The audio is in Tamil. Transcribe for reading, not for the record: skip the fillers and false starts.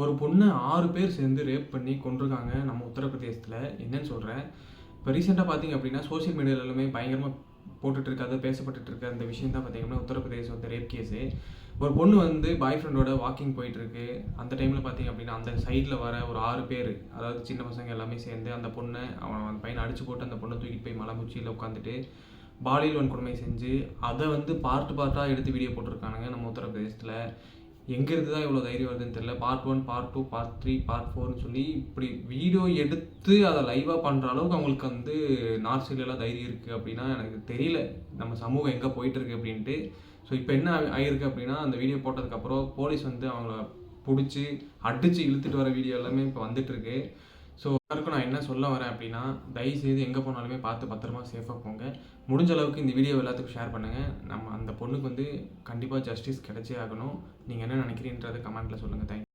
ஒரு பொண்ணு 6 பேர் சேர்ந்து ரேப் பண்ணி கொன்றுருக்காங்க நம்ம உத்தரப்பிரதேசத்துல. என்னன்னு சொல்றேன். இப்போ ரீசெண்டா பார்த்தீங்க அப்படின்னா, சோசியல் மீடியால எல்லாமே பயங்கரமா போட்டுட்டு இருக்காது, பேசப்பட்டுட்டு இருக்க அந்த விஷயம் தான் பார்த்தீங்கன்னா, உத்தரப்பிரதேசம் வந்து ரேப் கேஸு. ஒரு பொண்ணு வந்து பாய் ஃப்ரெண்டோட வாக்கிங் போயிட்டுருக்கு. அந்த டைம்ல பார்த்தீங்க அப்படின்னா, அந்த சைடுல வர ஒரு 6 பேர், அதாவது சின்ன பசங்க எல்லாமே சேர்ந்து அந்த பொண்ணை அந்த பையனை அடிச்சு போட்டு அந்த பொண்ணை தூக்கிட்டு போய் மலை உச்சியில உட்காந்துட்டு பாலியல் வன்கொடுமை செஞ்சு அதை வந்து பார்ட்டாக எடுத்து வீடியோ போட்டிருக்கானுங்க நம்ம உத்தரப்பிரதேசத்தில். எங்கேருந்து தான் இவ்வளோ தைரியம் வருதுன்னு தெரியல. பார்ட் 1, பார்ட் 2, பார்ட் 3, பார்ட் 4ன்னு சொல்லி இப்படி வீடியோ எடுத்து அதை லைவாக பண்ணுற அளவுக்கு அவங்களுக்கு வந்து நார்த் சைட்லலாம் தைரியம் இருக்குது அப்படின்னா எனக்கு தெரியல நம்ம சமூகம் எங்கே போயிட்டுருக்கு அப்படின்ட்டு. ஸோ இப்போ என்ன ஆகிருக்கு அப்படின்னா, அந்த வீடியோ போட்டதுக்கப்புறம் போலீஸ் வந்து அவங்கள பிடிச்சி அடித்து இழுத்துட்டு வர வீடியோ எல்லாமே இப்போ வந்துட்டுருக்கு. ஸோ எல்லாருக்கும் நான் என்ன சொல்ல வரேன் அப்படின்னா, தயவுசெய்து எங்கே போனாலுமே பார்த்து பத்திரமா சேஃபாக போங்க. முடிஞ்ச அளவுக்கு இந்த வீடியோ எல்லாத்துக்கும் ஷேர் பண்ணுங்கள். நம்ம அந்த பொண்ணுக்கு வந்து கண்டிப்பாக ஜஸ்டிஸ் கிடைச்சே ஆகணும். நீங்கள் என்ன நினைக்கிறீன்றதை கமெண்ட்டில் சொல்லுங்கள். தேங்க்யூ.